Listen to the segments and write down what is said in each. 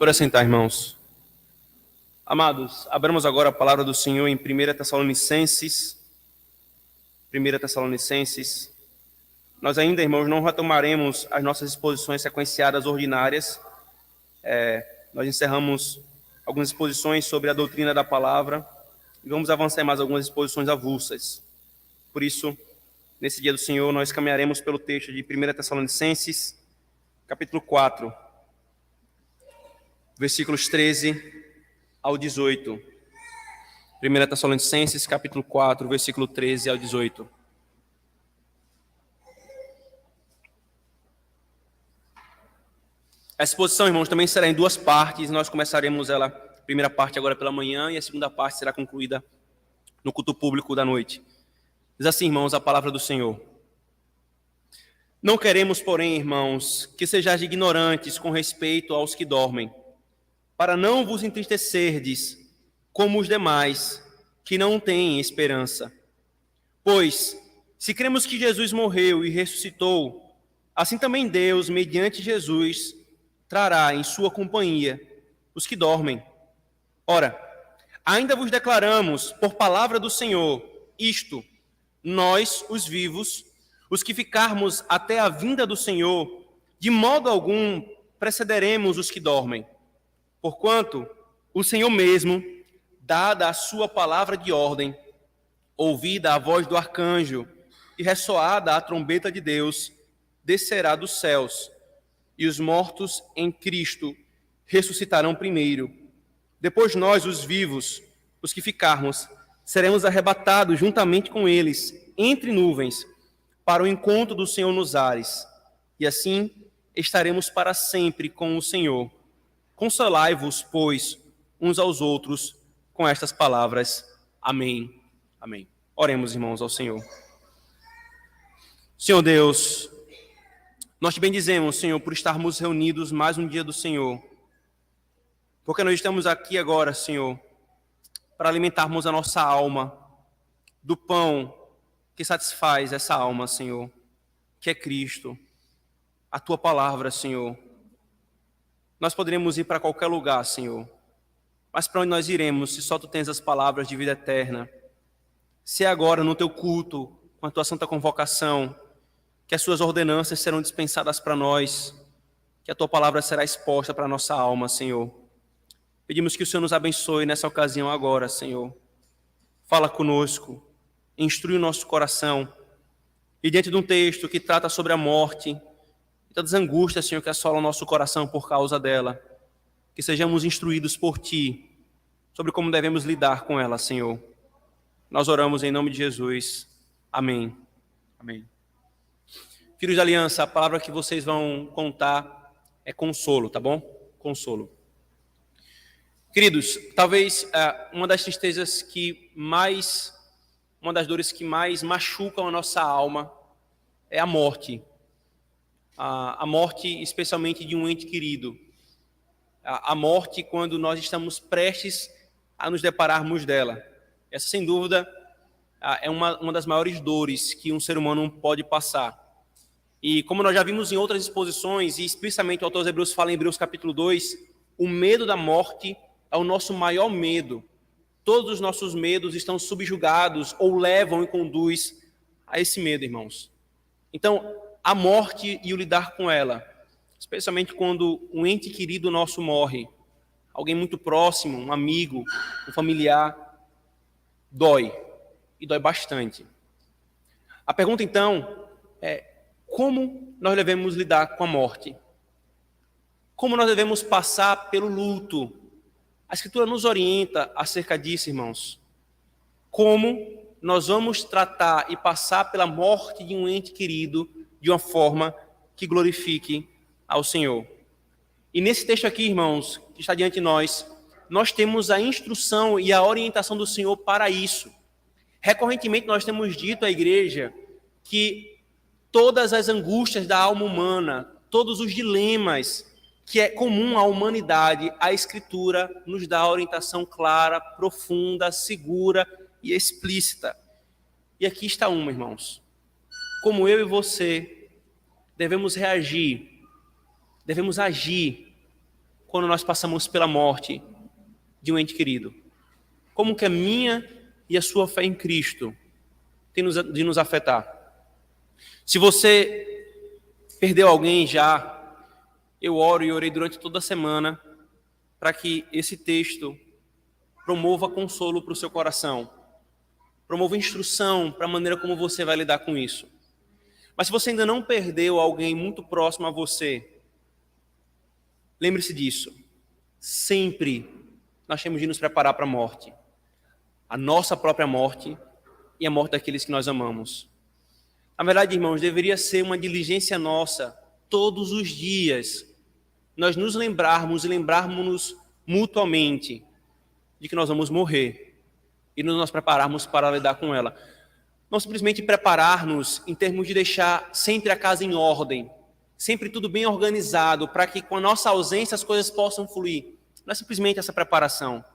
Por assentar, irmãos. Amados, abramos agora a palavra do Senhor em 1 Tessalonicenses. 1 Tessalonicenses. Nós ainda, irmãos, não retomaremos as nossas exposições sequenciadas ordinárias. Nós encerramos algumas exposições sobre a doutrina da palavra e vamos avançar em mais algumas exposições avulsas. Por isso, nesse dia do Senhor, nós caminharemos pelo texto de 1 Tessalonicenses, capítulo 4, versículos 13 ao 18. 1 Tessalonicenses, capítulo 4, versículo 13 ao 18. Essa exposição, irmãos, também será em duas partes. Nós começaremos ela, a primeira parte agora pela manhã, e a segunda parte será concluída no culto público da noite. Diz assim, irmãos, a palavra do Senhor. Não queremos, porém, irmãos, que sejais ignorantes com respeito aos que dormem, para não vos entristecerdes como os demais, que não têm esperança. Pois, se cremos que Jesus morreu e ressuscitou, assim também Deus, mediante Jesus, trará em sua companhia os que dormem. Ora, ainda vos declaramos, por palavra do Senhor, isto: nós, os vivos, os que ficarmos até a vinda do Senhor, de modo algum precederemos os que dormem. Porquanto o Senhor mesmo, dada a sua palavra de ordem, ouvida a voz do arcanjo e ressoada a trombeta de Deus, descerá dos céus, e os mortos em Cristo ressuscitarão primeiro. Depois nós, os vivos, os que ficarmos, seremos arrebatados juntamente com eles, entre nuvens, para o encontro do Senhor nos ares, e assim estaremos para sempre com o Senhor. Consolai-vos, pois, uns aos outros com estas palavras. Amém. Amém. Oremos, irmãos, ao Senhor. Senhor Deus, nós te bendizemos, Senhor, por estarmos reunidos mais um dia do Senhor. Porque nós estamos aqui agora, Senhor, para alimentarmos a nossa alma do pão que satisfaz essa alma, Senhor, que é Cristo, a tua palavra, Senhor. Nós poderíamos ir para qualquer lugar, Senhor, mas para onde nós iremos se só tu tens as palavras de vida eterna? Se é agora no teu culto, com a tua santa convocação, que as suas ordenanças serão dispensadas para nós, que a tua palavra será exposta para a nossa alma, Senhor. Pedimos que o Senhor nos abençoe nessa ocasião agora, Senhor. Fala conosco, instrui o nosso coração, e diante de um texto que trata sobre a morte, e todas as angústias, Senhor, que assolam o nosso coração por causa dela, que sejamos instruídos por Ti sobre como devemos lidar com ela, Senhor. Nós oramos em nome de Jesus. Amém. Amém. Filhos de aliança, a palavra que vocês vão contar é consolo, tá bom? Consolo. Queridos, talvez uma das tristezas uma das dores que mais machucam a nossa alma é a morte. A morte, especialmente de um ente querido. A morte quando nós estamos prestes a nos depararmos dela. Essa, sem dúvida, é uma das maiores dores que um ser humano pode passar. E como nós já vimos em outras exposições, e especialmente o autor aos Hebreus fala em Hebreus capítulo 2, o medo da morte é o nosso maior medo. Todos os nossos medos estão subjugados ou levam e conduz a esse medo, irmãos. Então, a morte e o lidar com ela, especialmente quando um ente querido nosso morre, alguém muito próximo, um amigo, um familiar, dói, e dói bastante. A pergunta, então, é como nós devemos lidar com a morte? Como nós devemos passar pelo luto? A Escritura nos orienta acerca disso, irmãos. Como nós vamos tratar e passar pela morte de um ente querido de uma forma que glorifique ao Senhor. E nesse texto aqui, irmãos, que está diante de nós temos a instrução e a orientação do Senhor para isso. Recorrentemente nós temos dito à igreja que todas as angústias da alma humana, todos os dilemas que é comum à humanidade, a Escritura nos dá orientação clara, profunda, segura e explícita. E aqui está uma, irmãos. Como eu e você devemos reagir, devemos agir quando nós passamos pela morte de um ente querido? Como que a minha e a sua fé em Cristo tem de nos afetar? Se você perdeu alguém já, eu oro e orei durante toda a semana para que esse texto promova consolo para o seu coração, promova instrução para a maneira como você vai lidar com isso. Mas se você ainda não perdeu alguém muito próximo a você, lembre-se disso. Sempre nós temos de nos preparar para a morte. A nossa própria morte e a morte daqueles que nós amamos. Na verdade, irmãos, deveria ser uma diligência nossa, todos os dias, nós nos lembrarmos e lembrarmos-nos mutuamente de que nós vamos morrer e nos prepararmos para lidar com ela. Não simplesmente preparar-nos em termos de deixar sempre a casa em ordem, sempre tudo bem organizado, para que com a nossa ausência as coisas possam fluir. Não é simplesmente essa preparação,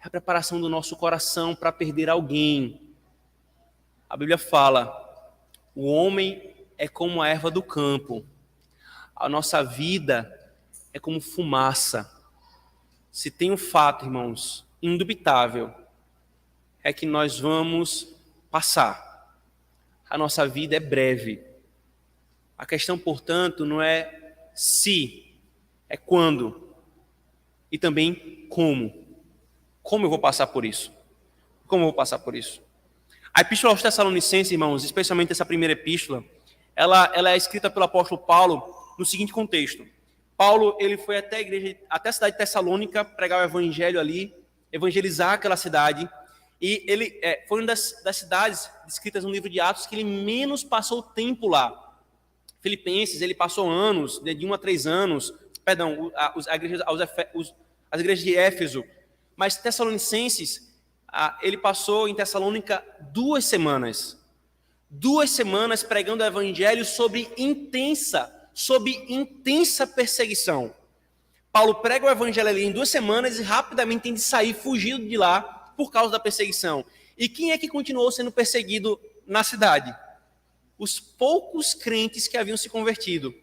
é a preparação do nosso coração para perder alguém. A Bíblia fala, o homem é como a erva do campo, a nossa vida é como fumaça. Se tem um fato, irmãos, indubitável, é que nós vamos passar. A nossa vida é breve. A questão, portanto, não é se, é quando. E também como. Como eu vou passar por isso? Como eu vou passar por isso? A epístola aos Tessalonicenses, irmãos, especialmente essa primeira epístola, ela é escrita pelo apóstolo Paulo no seguinte contexto. Paulo, ele foi até a cidade de Tessalônica, pregar o evangelho ali, evangelizar aquela cidade, e ele foi uma das cidades descritas no livro de Atos que ele menos passou tempo lá. Filipenses, ele passou anos, de 1 a 3 anos, perdão, as igrejas de Éfeso, mas Tessalonicenses, ele passou em Tessalônica 2 semanas. 2 semanas pregando o evangelho sob intensa perseguição. Paulo prega o evangelho ali em 2 semanas e rapidamente tem de sair fugido de lá por causa da perseguição. E quem é que continuou sendo perseguido na cidade? Os poucos crentes que haviam se convertido.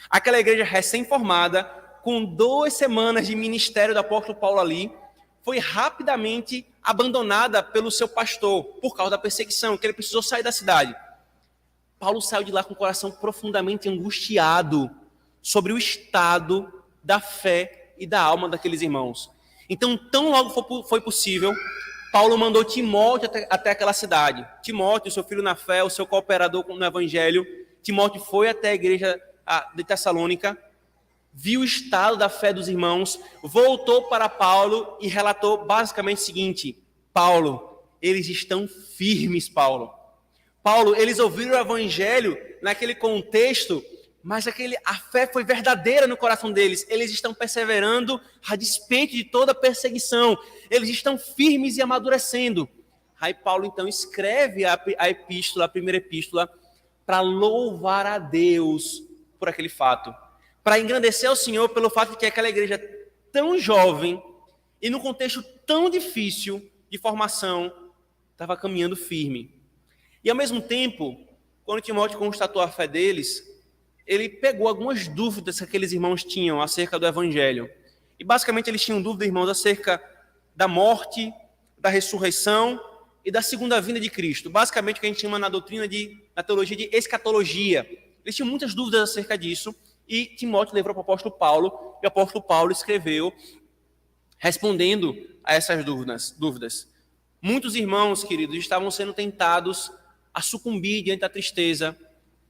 Aquela igreja recém-formada, com 2 semanas de ministério do apóstolo Paulo ali, foi rapidamente abandonada pelo seu pastor por causa da perseguição, que ele precisou sair da cidade. Paulo saiu de lá com o coração profundamente angustiado sobre o estado da fé e da alma daqueles irmãos. Então, tão logo foi possível, Paulo mandou Timóteo até aquela cidade. Timóteo, seu filho na fé, o seu cooperador no evangelho. Timóteo foi até a igreja de Tessalônica, viu o estado da fé dos irmãos, voltou para Paulo e relatou basicamente o seguinte: Paulo, eles estão firmes, Paulo. Paulo, eles ouviram o evangelho naquele contexto, mas a fé foi verdadeira no coração deles. Eles estão perseverando a despeito de toda a perseguição. Eles estão firmes e amadurecendo. Aí Paulo, então, escreve a primeira epístola, para louvar a Deus por aquele fato. Para engrandecer ao Senhor pelo fato de que aquela igreja tão jovem e num contexto tão difícil de formação estava caminhando firme. E ao mesmo tempo, quando Timóteo constatou a fé deles, ele pegou algumas dúvidas que aqueles irmãos tinham acerca do evangelho. E basicamente eles tinham dúvidas, irmãos, acerca da morte, da ressurreição e da segunda vinda de Cristo. Basicamente o que a gente chama na teologia de escatologia. Eles tinham muitas dúvidas acerca disso. E Timóteo levou para o apóstolo Paulo, e o apóstolo Paulo escreveu respondendo a essas dúvidas. Muitos irmãos, queridos, estavam sendo tentados a sucumbir diante da tristeza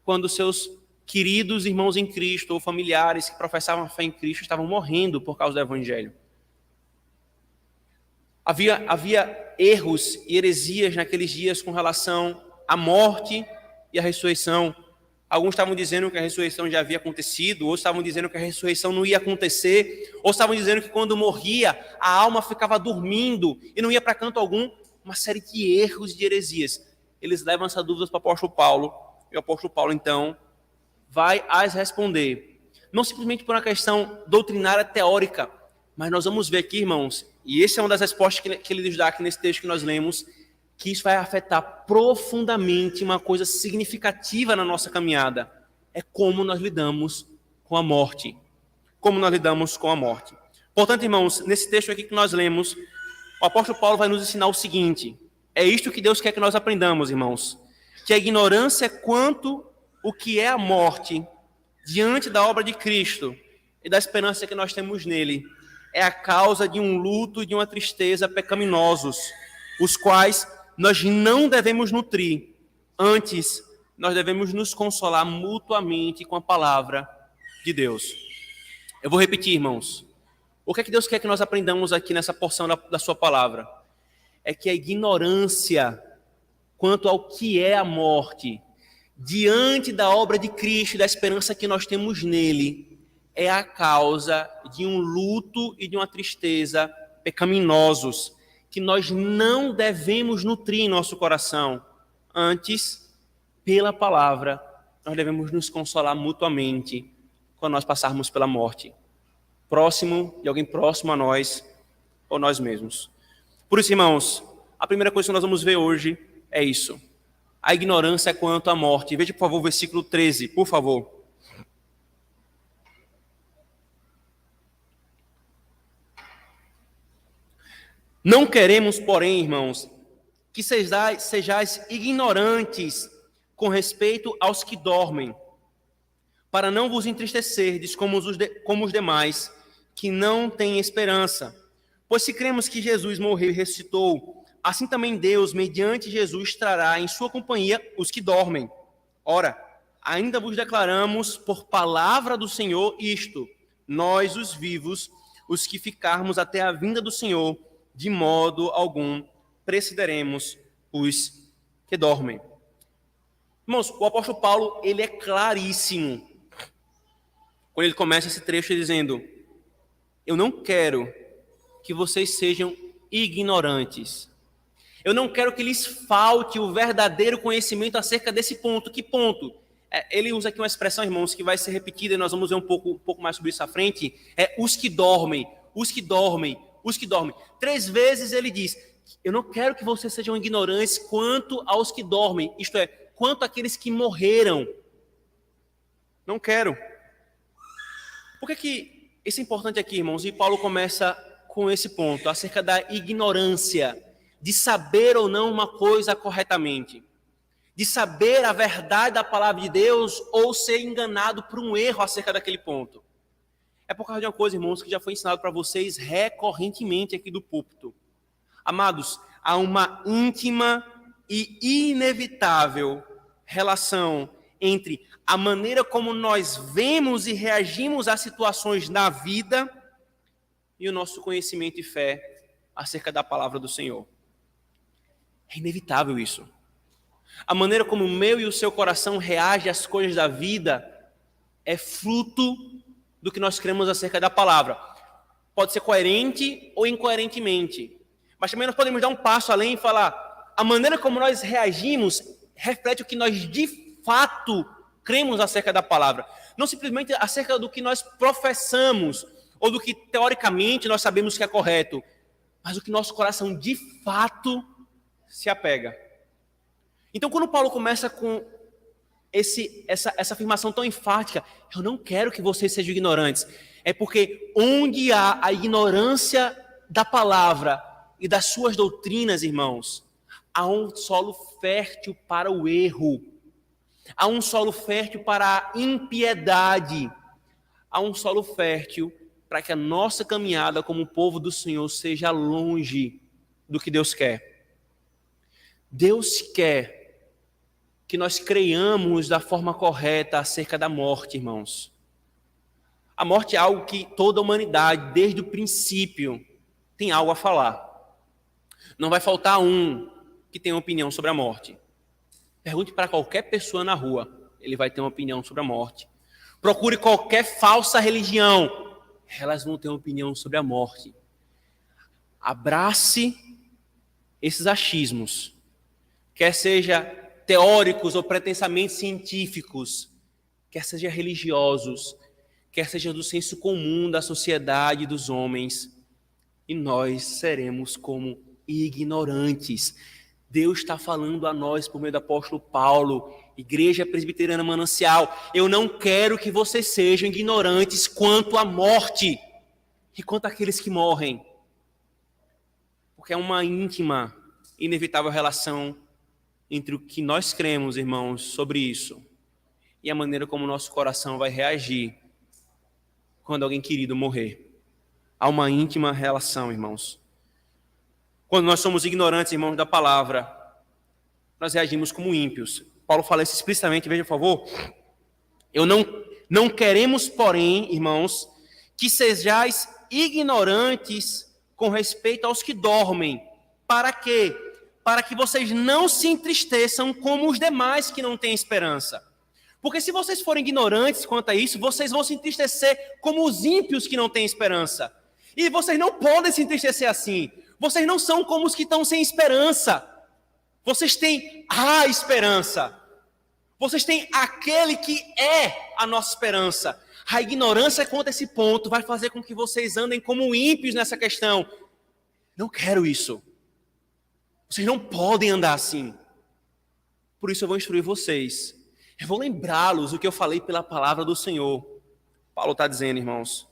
quando seus queridos irmãos em Cristo ou familiares que professavam a fé em Cristo estavam morrendo por causa do evangelho. Havia erros e heresias naqueles dias com relação à morte e à ressurreição. Alguns estavam dizendo que a ressurreição já havia acontecido, outros estavam dizendo que a ressurreição não ia acontecer, outros estavam dizendo que quando morria, a alma ficava dormindo e não ia para canto algum. Uma série de erros e de heresias. Eles levam essas dúvidas para o apóstolo Paulo, e o apóstolo Paulo, então, vai as responder. Não simplesmente por uma questão doutrinária teórica, mas nós vamos ver aqui, irmãos, e essa é uma das respostas que ele nos dá aqui nesse texto que nós lemos, que isso vai afetar profundamente uma coisa significativa na nossa caminhada. É como nós lidamos com a morte. Como nós lidamos com a morte. Portanto, irmãos, nesse texto aqui que nós lemos, o apóstolo Paulo vai nos ensinar o seguinte: é isto que Deus quer que nós aprendamos, irmãos, que a ignorância quanto o que é a morte diante da obra de Cristo e da esperança que nós temos nele é a causa de um luto e de uma tristeza pecaminosos, os quais nós não devemos nutrir. Antes, nós devemos nos consolar mutuamente com a palavra de Deus. Eu vou repetir, irmãos. O que é que Deus quer que nós aprendamos aqui nessa porção da sua palavra? É que a ignorância quanto ao que é a morte, diante da obra de Cristo e da esperança que nós temos nele, é a causa de um luto e de uma tristeza pecaminosos, que nós não devemos nutrir em nosso coração. Antes, pela palavra, nós devemos nos consolar mutuamente quando nós passarmos pela morte, próximo de alguém próximo a nós ou nós mesmos. Por isso, irmãos, a primeira coisa que nós vamos ver hoje é isso: a ignorância quanto à morte. Veja, por favor, o versículo 13, por favor. Não queremos, porém, irmãos, que sejais ignorantes com respeito aos que dormem, para não vos entristecerdes como os demais, que não têm esperança. Pois se cremos que Jesus morreu e ressuscitou, assim também Deus, mediante Jesus, trará em sua companhia os que dormem. Ora, ainda vos declaramos por palavra do Senhor isto: nós, os vivos, os que ficarmos até a vinda do Senhor, de modo algum precederemos os que dormem. Irmãos, o apóstolo Paulo, ele é claríssimo quando ele começa esse trecho dizendo: eu não quero que vocês sejam ignorantes. Eu não quero que lhes falte o verdadeiro conhecimento acerca desse ponto. Que ponto? Ele usa aqui uma expressão, irmãos, que vai ser repetida e nós vamos ver um pouco mais sobre isso à frente. É os que dormem, os que dormem, os que dormem. 3 vezes ele diz: eu não quero que vocês sejam ignorantes quanto aos que dormem. Isto é, quanto àqueles que morreram. Não quero. Por que isso é importante aqui, irmãos? E Paulo começa com esse ponto, acerca da ignorância, de saber ou não uma coisa corretamente, de saber a verdade da palavra de Deus ou ser enganado por um erro acerca daquele ponto. É por causa de uma coisa, irmãos, que já foi ensinado para vocês recorrentemente aqui do púlpito. Amados, há uma íntima e inevitável relação entre a maneira como nós vemos e reagimos às situações na vida e o nosso conhecimento e fé acerca da palavra do Senhor. É inevitável isso. A maneira como o meu e o seu coração reage às coisas da vida é fruto do que nós cremos acerca da palavra. Pode ser coerente ou incoerentemente. Mas também nós podemos dar um passo além e falar: a maneira como nós reagimos reflete o que nós de fato cremos acerca da palavra. Não simplesmente acerca do que nós professamos ou do que teoricamente nós sabemos que é correto, mas o que nosso coração de fato se apega. Então, quando Paulo começa com essa afirmação tão enfática: eu não quero que vocês sejam ignorantes, é porque onde há a ignorância da palavra e das suas doutrinas, irmãos, há um solo fértil para o erro, há um solo fértil para a impiedade, há um solo fértil para que a nossa caminhada como povo do Senhor seja longe do que Deus quer. Deus quer que nós creiamos da forma correta acerca da morte, irmãos. A morte é algo que toda a humanidade, desde o princípio, tem algo a falar. Não vai faltar um que tenha opinião sobre a morte. Pergunte para qualquer pessoa na rua, ele vai ter uma opinião sobre a morte. Procure qualquer falsa religião, elas vão ter uma opinião sobre a morte. Abrace esses achismos, quer seja teóricos ou pretensamente científicos, quer seja religiosos, quer seja do senso comum da sociedade e dos homens, e nós seremos como ignorantes. Deus está falando a nós por meio do apóstolo Paulo, Igreja Presbiteriana Manancial: eu não quero que vocês sejam ignorantes quanto à morte. e quanto àqueles que morrem. Porque é uma íntima, inevitável relação entre o que nós cremos, irmãos, sobre isso e a maneira como o nosso coração vai reagir quando alguém querido morrer. Há uma íntima relação, irmãos. Quando nós somos ignorantes, irmãos, da palavra, nós reagimos como ímpios. Paulo fala isso explicitamente, veja, por favor. Não queremos, porém, irmãos, que sejais ignorantes com respeito aos que dormem. Para quê? Para que vocês não se entristeçam como os demais que não têm esperança. Porque se vocês forem ignorantes quanto a isso, vocês vão se entristecer como os ímpios que não têm esperança. E vocês não podem se entristecer assim. Vocês não são como os que estão sem esperança. Vocês têm a esperança. Vocês têm aquele que é a nossa esperança. A ignorância quanto a esse ponto vai fazer com que vocês andem como ímpios nessa questão. Não quero isso. Vocês não podem andar assim. Por isso eu vou instruir vocês. Eu vou lembrá-los o que eu falei pela palavra do Senhor. Paulo está dizendo, irmãos.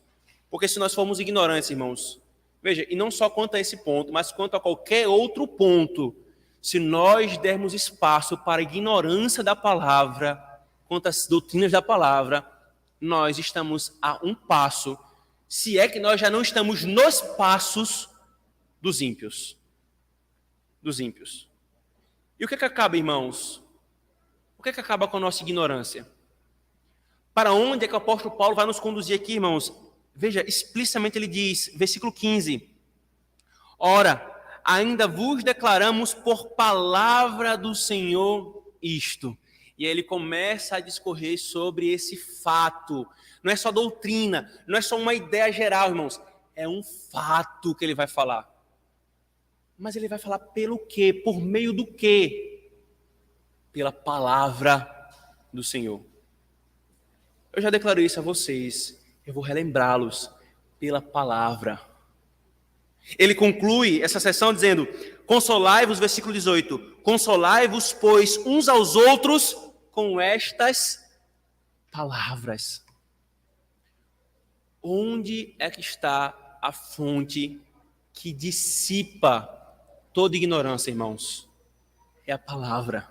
Porque se nós formos ignorantes, irmãos, veja, e não só quanto a esse ponto, mas quanto a qualquer outro ponto, se nós dermos espaço para a ignorância da palavra, quanto às doutrinas da palavra, nós estamos a um passo, se é que nós já não estamos nos passos dos ímpios. Dos ímpios. E o que é que acaba, irmãos? O que é que acaba com a nossa ignorância? Para onde é que o apóstolo Paulo vai nos conduzir aqui, irmãos? Veja, explicitamente ele diz, versículo 15. Ora, ainda vos declaramos por palavra do Senhor isto. E aí ele começa a discorrer sobre esse fato. Não é só doutrina, não é só uma ideia geral, irmãos. É um fato que ele vai falar. Mas ele vai falar pelo quê? Por meio do quê? Pela palavra do Senhor. Eu já declarei isso a vocês. Eu vou relembrá-los pela palavra. Ele conclui essa sessão dizendo: consolai-vos, versículo 18, consolai-vos, pois, uns aos outros com estas palavras. Onde é que está a fonte que dissipa toda ignorância, irmãos? É a palavra.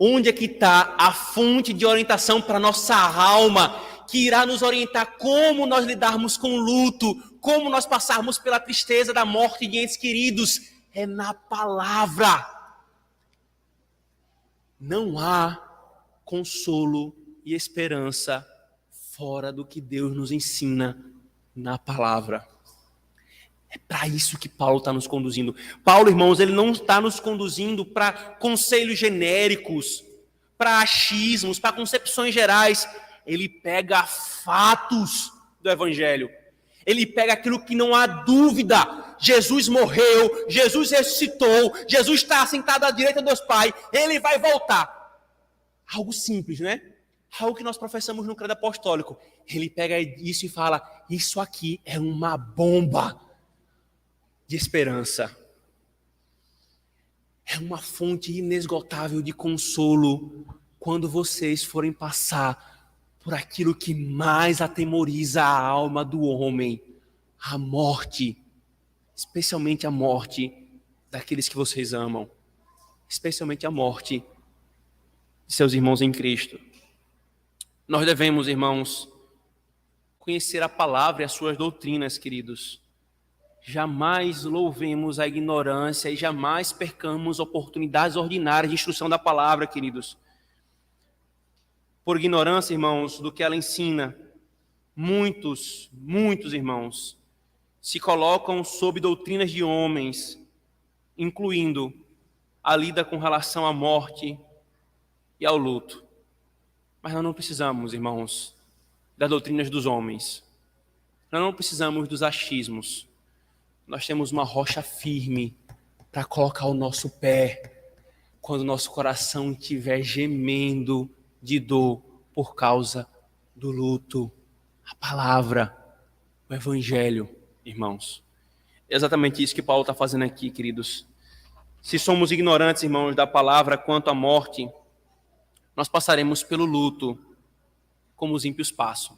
Onde é que está a fonte de orientação para a nossa alma, que irá nos orientar como nós lidarmos com o luto, como nós passarmos pela tristeza da morte de entes queridos? É na palavra. Não há consolo e esperança fora do que Deus nos ensina na palavra. É para isso que Paulo está nos conduzindo. Paulo, irmãos, ele não está nos conduzindo para conselhos genéricos, para achismos, para concepções gerais. Ele pega fatos do Evangelho. Ele pega aquilo que não há dúvida. Jesus morreu, Jesus ressuscitou, Jesus está sentado à direita de Deus Pai, ele vai voltar. Algo simples, né? Algo que nós professamos no credo apostólico. Ele pega isso e fala: isso aqui é uma bomba de esperança. É uma fonte inesgotável de consolo quando vocês forem passar por aquilo que mais atemoriza a alma do homem, a morte, especialmente a morte daqueles que vocês amam, especialmente a morte de seus irmãos em Cristo. Nós devemos, irmãos, conhecer a palavra e as suas doutrinas, queridos. Jamais louvemos a ignorância e jamais percamos oportunidades ordinárias de instrução da palavra, queridos. Por ignorância, irmãos, do que ela ensina, muitos irmãos se colocam sob doutrinas de homens, incluindo a lida com relação à morte e ao luto. Mas nós não precisamos, irmãos, das doutrinas dos homens. Nós não precisamos dos achismos. Nós temos uma rocha firme para colocar o nosso pé quando o nosso coração estiver gemendo de dor por causa do luto. A palavra, o Evangelho, irmãos. É exatamente isso que Paulo está fazendo aqui, queridos. Se somos ignorantes, irmãos, da palavra quanto à morte, nós passaremos pelo luto como os ímpios passam.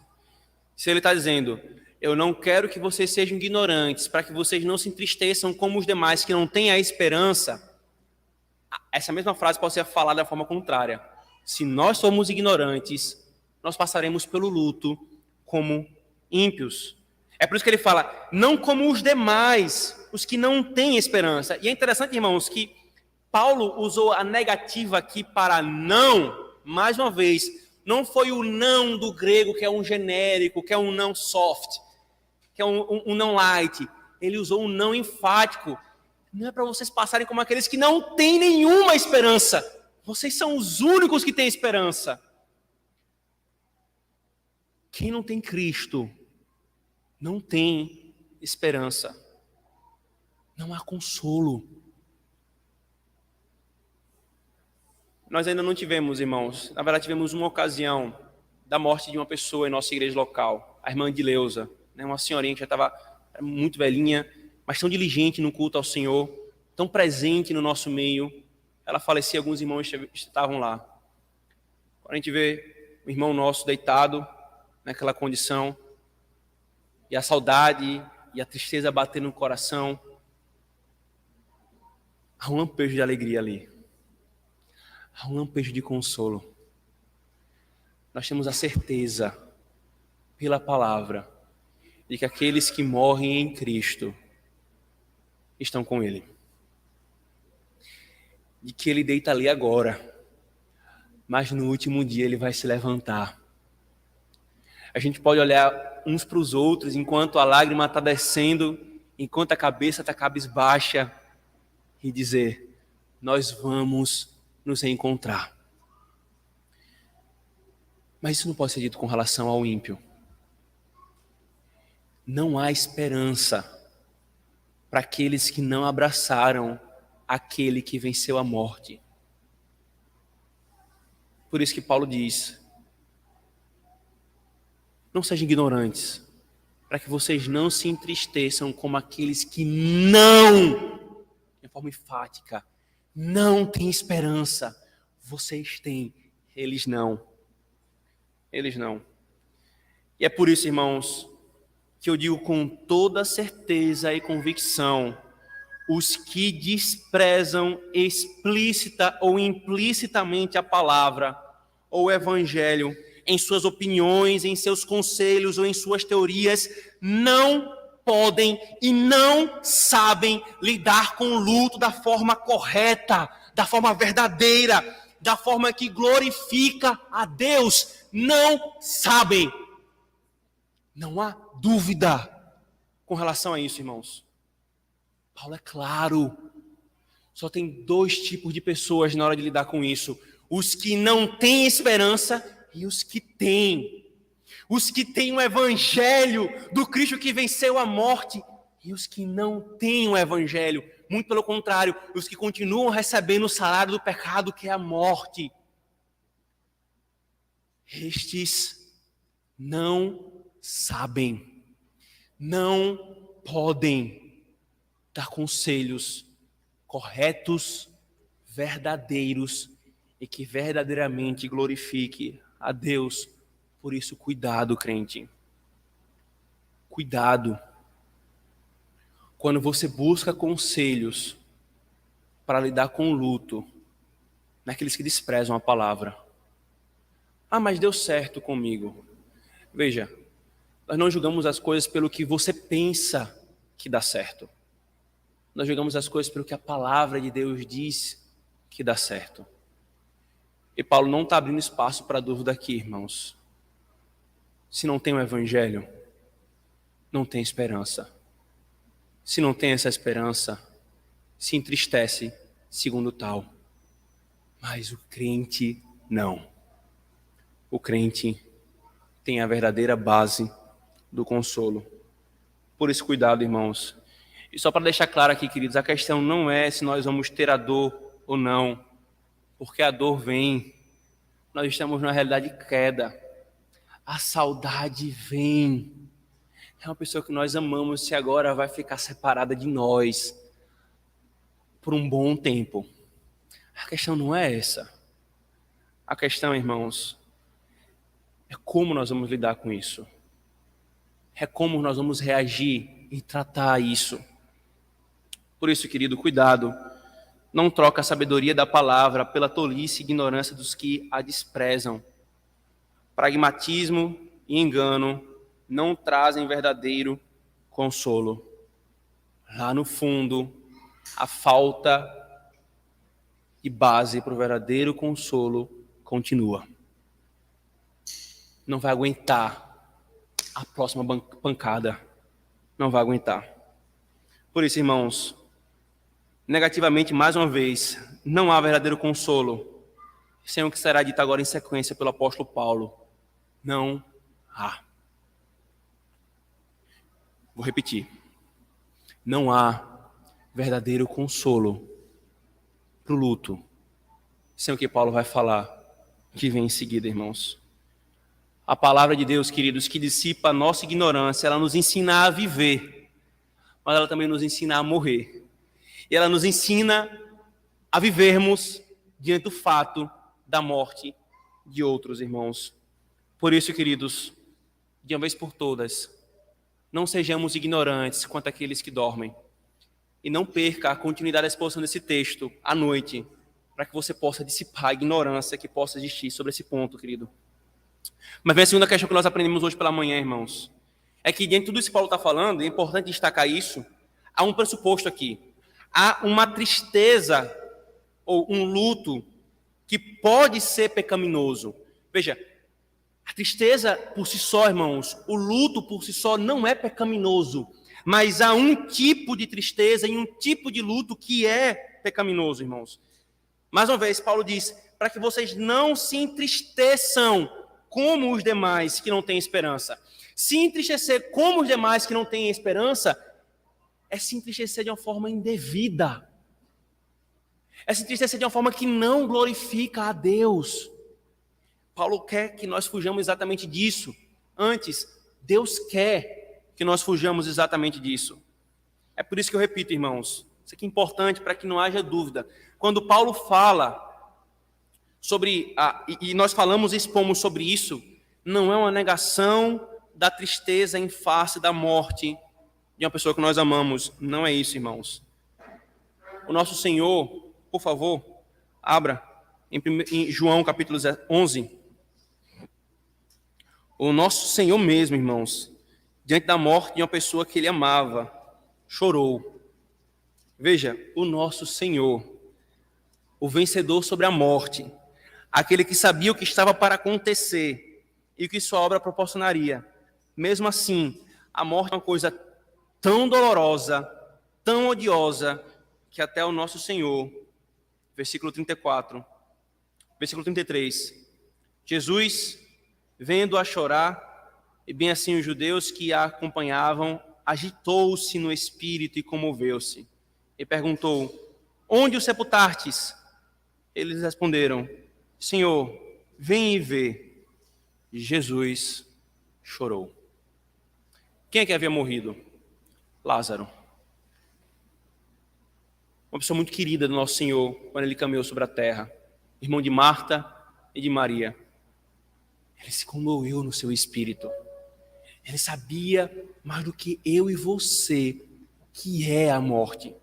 Se ele está dizendo, Eu não quero que vocês sejam ignorantes, para que vocês não se entristeçam como os demais que não têm a esperança. Essa mesma frase pode ser falada da forma contrária. Se nós somos ignorantes, nós passaremos pelo luto como ímpios. É por isso que ele fala, não como os demais, os que não têm esperança. E é interessante, irmãos, que Paulo usou a negativa aqui para não, mais uma vez, não foi o não do grego, que é um genérico, que é um não soft, que é um não light. Ele usou um não enfático. Não é para vocês passarem como aqueles que não têm nenhuma esperança. Vocês são os únicos que têm esperança. Quem não tem Cristo não tem esperança. Não há consolo. Nós ainda não tivemos, irmãos, na verdade tivemos uma ocasião da morte de uma pessoa em nossa igreja local, a irmã Dileuza, né, uma senhorinha que já estava muito velhinha, mas tão diligente no culto ao Senhor, tão presente no nosso meio. Ela faleceu, alguns irmãos estavam lá. Quando a gente vê o irmão nosso deitado naquela condição, e a saudade e a tristeza batendo no coração, há um lampejo de alegria ali. Há um lampejo de consolo. Nós temos a certeza, pela palavra, de que aqueles que morrem em Cristo estão com Ele. De que Ele deita ali agora, mas no último dia Ele vai se levantar. A gente pode olhar uns para os outros enquanto a lágrima está descendo, enquanto a cabeça está cabisbaixa, e dizer, nós vamos nos reencontrar. Mas isso não pode ser dito com relação ao ímpio. Não há esperança para aqueles que não abraçaram aquele que venceu a morte. Por isso que Paulo diz, não sejam ignorantes, para que vocês não se entristeçam como aqueles que não, de forma enfática, não têm esperança. Vocês têm, eles não. Eles não. E é por isso, irmãos, que eu digo com toda certeza e convicção, os que desprezam explícita ou implicitamente a palavra ou o evangelho, em suas opiniões, em seus conselhos ou em suas teorias, não podem e não sabem lidar com o luto da forma correta, da forma verdadeira, da forma que glorifica a Deus. Não sabem. Não há dúvida com relação a isso, irmãos. Paulo é claro. Só tem dois tipos de pessoas na hora de lidar com isso: os que não têm esperança e os que têm. Os que têm o evangelho do Cristo que venceu a morte e os que não têm o evangelho. Muito pelo contrário, os que continuam recebendo o salário do pecado, que é a morte. Estes não sabem, não podem dar conselhos corretos, verdadeiros e que verdadeiramente glorifique a Deus. Por isso, cuidado, crente. Cuidado. Quando você busca conselhos para lidar com o luto, naqueles que desprezam a palavra. Ah, mas deu certo comigo. Veja, nós não julgamos as coisas pelo que você pensa que dá certo. Nós julgamos as coisas pelo que a palavra de Deus diz que dá certo. E Paulo não está abrindo espaço para dúvida aqui, irmãos. Se não tem o evangelho, não tem esperança. Se não tem essa esperança, se entristece segundo tal. Mas o crente não. O crente tem a verdadeira base do consolo. Por isso, cuidado, irmãos. E só para deixar claro aqui, queridos, a questão não é se nós vamos ter a dor ou não, porque a dor vem. Nós estamos numa realidade de queda. A saudade vem. É uma pessoa que nós amamos e agora vai ficar separada de nós por um bom tempo. A questão não é essa. A questão, irmãos, é como nós vamos lidar com isso. é como nós vamos reagir e tratar isso. Por isso, querido, cuidado. Não troca a sabedoria da palavra pela tolice e ignorância dos que a desprezam. Pragmatismo e engano não trazem verdadeiro consolo. Lá no fundo, a falta de base para o verdadeiro consolo continua. Não vai aguentar a próxima pancada. Não vai aguentar. Por isso, irmãos, negativamente, mais uma vez, não há verdadeiro consolo sem o que será dito agora em sequência pelo apóstolo Paulo. Não há. Vou repetir. Não há verdadeiro consolo para o luto sem o que Paulo vai falar, que vem em seguida, irmãos. A palavra de Deus, queridos, que dissipa a nossa ignorância, ela nos ensina a viver, mas ela também nos ensina a morrer. E ela nos ensina a vivermos diante do fato da morte de outros, irmãos. Por isso, queridos, de uma vez por todas, não sejamos ignorantes quanto àqueles que dormem. E não perca a continuidade da exposição desse texto à noite, para que você possa dissipar a ignorância que possa existir sobre esse ponto, querido. Mas vem a segunda questão que nós aprendemos hoje pela manhã, irmãos. É que diante de tudo isso que Paulo está falando, é importante destacar isso, há um pressuposto aqui. Há uma tristeza ou um luto que pode ser pecaminoso. Veja, a tristeza por si só, irmãos, o luto por si só não é pecaminoso, mas há um tipo de tristeza e um tipo de luto que é pecaminoso, irmãos. Mais uma vez, Paulo diz, para que vocês não se entristeçam como os demais que não têm esperança. Se entristecer como os demais que não têm esperança é se entristecer de uma forma indevida. É se entristecer de uma forma que não glorifica a Deus. Paulo quer que nós fujamos exatamente disso. Antes, Deus quer que nós fujamos exatamente disso. É por isso que eu repito, irmãos, isso aqui é importante para que não haja dúvida. Quando Paulo fala sobre, e nós falamos e expomos sobre isso, não é uma negação da tristeza em face da morte de uma pessoa que nós amamos. Não é isso, irmãos. O nosso Senhor, por favor, abra em João capítulo 11. O nosso Senhor mesmo, irmãos, diante da morte de uma pessoa que ele amava, chorou. Veja, o nosso Senhor, o vencedor sobre a morte, aquele que sabia o que estava para acontecer e o que sua obra proporcionaria. Mesmo assim, a morte é uma coisa tão dolorosa, tão odiosa, que até o nosso Senhor, versículo 34, versículo 33, Jesus, vendo-a chorar, e bem assim os judeus que a acompanhavam, agitou-se no espírito e comoveu-se. E perguntou, onde o sepultastes? Eles responderam, Senhor, vem e vê. E Jesus chorou. Quem é que havia morrido? Lázaro. Uma pessoa muito querida do nosso Senhor, quando ele caminhou sobre a terra. Irmão de Marta e de Maria. Ele se comoveu no seu espírito. Ele sabia mais do que eu e você o que é a morte.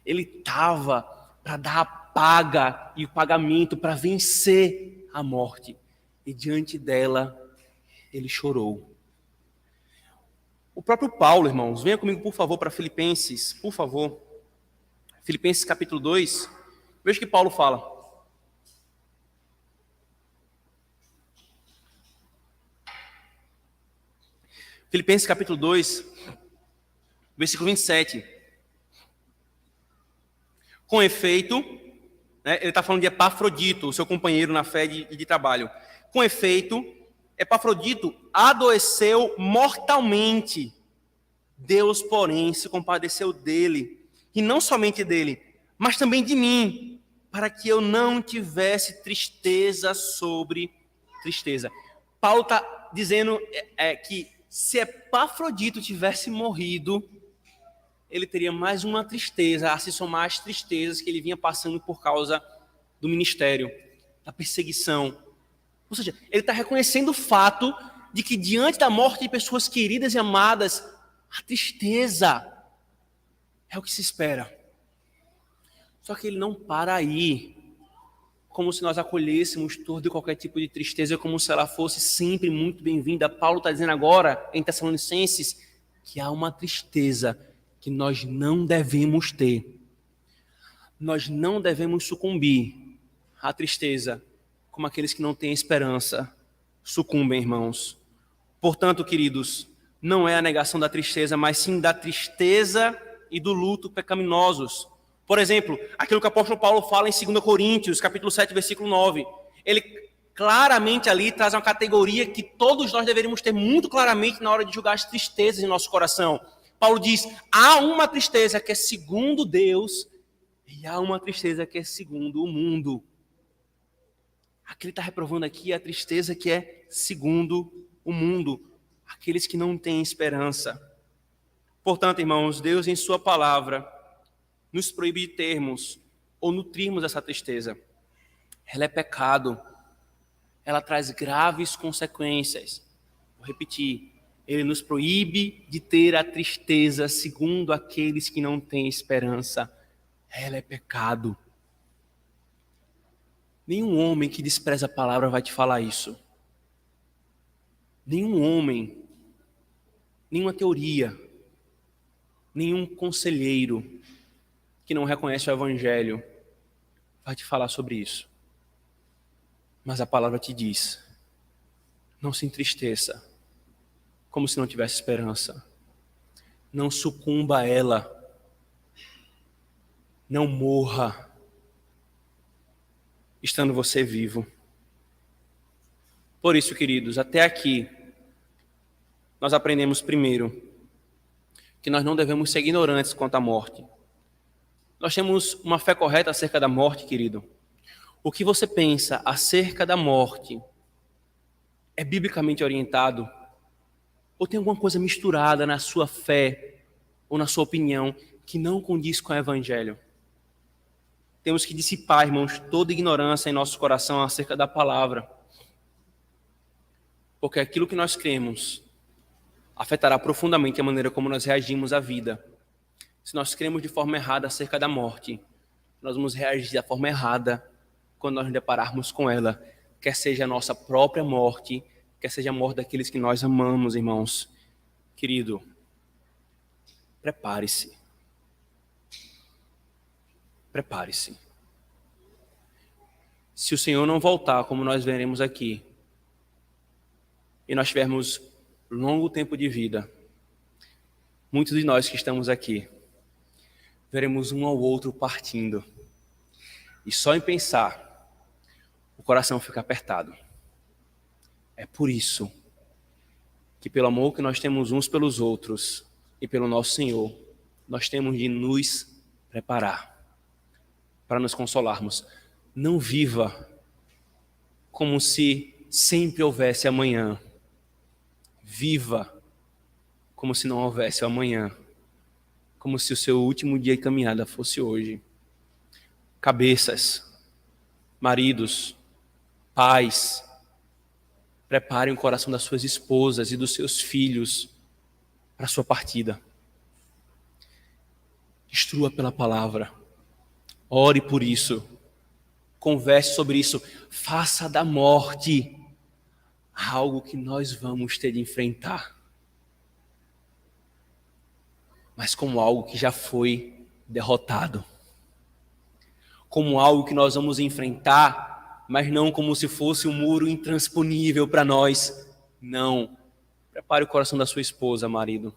Ele estava para dar a paga e o pagamento para vencer a morte. E diante dela, ele chorou. O próprio Paulo, irmãos, venha comigo, por favor, para Filipenses, por favor. Filipenses capítulo 2, veja o que Paulo fala. Filipenses capítulo 2, versículo 27. Com efeito, né, ele está falando de Epafrodito, o seu companheiro na fé e de trabalho. Com efeito, Epafrodito adoeceu mortalmente. Deus, porém, se compadeceu dele, e não somente dele, mas também de mim, para que eu não tivesse tristeza sobre tristeza. Paulo está dizendo que se Epafrodito tivesse morrido, ele teria mais uma tristeza, a se somar às tristezas que ele vinha passando por causa do ministério, da perseguição. Ou seja, ele está reconhecendo o fato de que diante da morte de pessoas queridas e amadas, a tristeza é o que se espera. Só que ele não para aí, como se nós acolhêssemos todo e qualquer tipo de tristeza, como se ela fosse sempre muito bem-vinda. Paulo está dizendo agora, em Tessalonicenses, que há uma tristeza que nós não devemos ter. Nós não devemos sucumbir à tristeza, como aqueles que não têm esperança sucumbem, irmãos. Portanto, queridos, não é a negação da tristeza, mas sim da tristeza e do luto pecaminosos. Por exemplo, aquilo que o apóstolo Paulo fala em 2 Coríntios, capítulo 7, versículo 9. Ele claramente ali traz uma categoria que todos nós deveríamos ter muito claramente na hora de julgar as tristezas em nosso coração. Paulo diz, há uma tristeza que é segundo Deus e há uma tristeza que é segundo o mundo. A que ele está reprovando aqui é a tristeza que é segundo o mundo, aqueles que não têm esperança. Portanto, irmãos, Deus em sua palavra nos proíbe de termos ou nutrirmos essa tristeza. Ela é pecado, ela traz graves consequências. Vou repetir, ele nos proíbe de ter a tristeza segundo aqueles que não têm esperança. Ela é pecado. Nenhum homem que despreza a palavra vai te falar isso. Nenhum homem, nenhuma teoria, nenhum conselheiro que não reconhece o Evangelho vai te falar sobre isso. Mas a palavra te diz, não se entristeça, como se não tivesse esperança. Não sucumba a ela. Não morra, estando você vivo. Por isso, queridos, até aqui, nós aprendemos primeiro que nós não devemos ser ignorantes quanto à morte. Nós temos uma fé correta acerca da morte, querido. O que você pensa acerca da morte é biblicamente orientado? Ou tem alguma coisa misturada na sua fé ou na sua opinião que não condiz com o Evangelho? Temos que dissipar, irmãos, toda ignorância em nosso coração acerca da palavra. Porque aquilo que nós cremos afetará profundamente a maneira como nós reagimos à vida. Se nós cremos de forma errada acerca da morte, nós vamos reagir da forma errada quando nós nos depararmos com ela, quer seja a nossa própria morte, quer seja a morte daqueles que nós amamos, irmãos. Querido, prepare-se. Prepare-se. Se o Senhor não voltar, como nós veremos aqui, e nós tivermos longo tempo de vida, muitos de nós que estamos aqui, veremos um ao outro partindo. E só em pensar, o coração fica apertado. É por isso que, pelo amor que nós temos uns pelos outros e pelo nosso Senhor, nós temos de nos preparar para nos consolarmos. Não viva como se sempre houvesse amanhã. Viva como se não houvesse amanhã. Como se o seu último dia de caminhada fosse hoje. Cabeças, maridos, pais, preparem o coração das suas esposas e dos seus filhos para a sua partida. Instrua pela palavra. Ore por isso. Converse sobre isso. Faça da morte algo que nós vamos ter de enfrentar. Mas como algo que já foi derrotado. Como algo que nós vamos enfrentar, mas não como se fosse um muro intransponível para nós. Não. Prepare o coração da sua esposa, marido.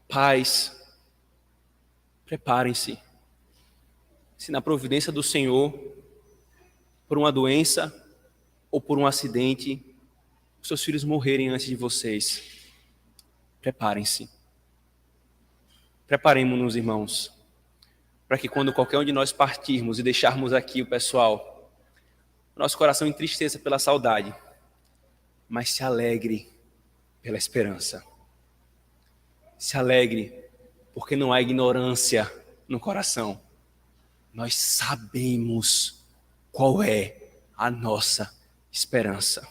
Pais, preparem-se. Se na providência do Senhor, por uma doença ou por um acidente, os seus filhos morrerem antes de vocês, preparem-se. Preparemos-nos, irmãos, para que quando qualquer um de nós partirmos e deixarmos aqui o pessoal, nosso coração entristeça pela saudade, mas se alegre pela esperança. Se alegre porque não há ignorância no coração. Nós sabemos qual é a nossa esperança.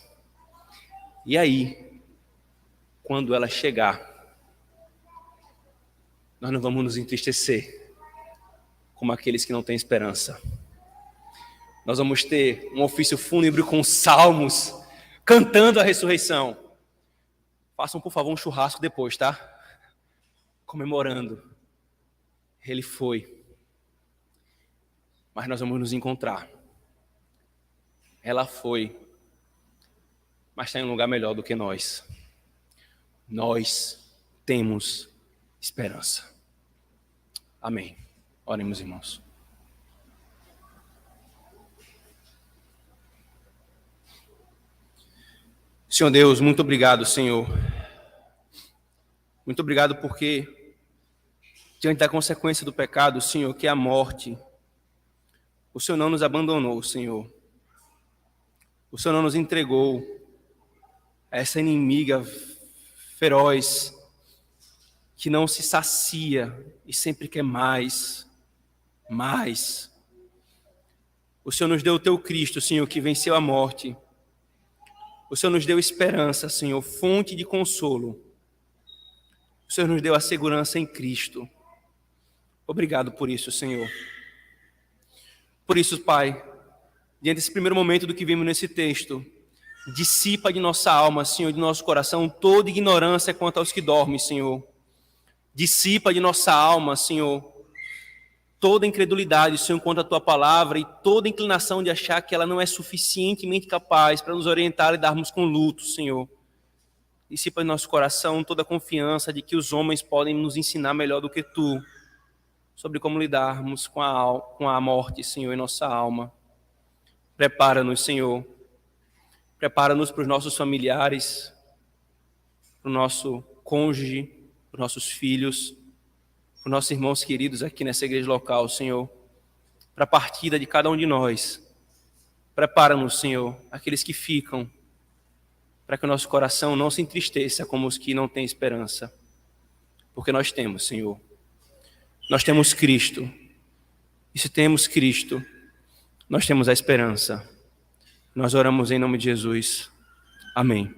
E aí, quando ela chegar, nós não vamos nos entristecer como aqueles que não têm esperança. Nós vamos ter um ofício fúnebre com salmos, cantando a ressurreição. Façam, por favor, um churrasco depois, tá? Comemorando. Ele foi. Mas nós vamos nos encontrar. Ela foi. Mas está em um lugar melhor do que nós. Nós temos esperança. Amém. Oremos, irmãos. Senhor Deus, muito obrigado, Senhor. Muito obrigado porque, diante da consequência do pecado, Senhor, que é a morte, o Senhor não nos abandonou, Senhor. O Senhor não nos entregou a essa inimiga feroz que não se sacia e sempre quer mais, mais. O Senhor nos deu o teu Cristo, Senhor, que venceu a morte. O Senhor nos deu esperança, Senhor, fonte de consolo. O Senhor nos deu a segurança em Cristo. Obrigado por isso, Senhor. Por isso, Pai, diante desse primeiro momento do que vimos nesse texto, dissipa de nossa alma, Senhor, de nosso coração, toda ignorância quanto aos que dormem, Senhor. Dissipa de nossa alma, Senhor, toda incredulidade, Senhor, quanto à Tua palavra e toda inclinação de achar que ela não é suficientemente capaz para nos orientar e darmos com luto, Senhor. Dissipa em nosso coração toda a confiança de que os homens podem nos ensinar melhor do que Tu sobre como lidarmos com a morte, Senhor, em nossa alma. Prepara-nos, Senhor. Prepara-nos para os nossos familiares, para o nosso cônjuge, para os nossos filhos, para os nossos irmãos queridos aqui nessa igreja local, Senhor, para a partida de cada um de nós. Prepara-nos, Senhor, aqueles que ficam, para que o nosso coração não se entristeça como os que não têm esperança. Porque nós temos, Senhor. Nós temos Cristo. E se temos Cristo, nós temos a esperança. Nós oramos em nome de Jesus. Amém.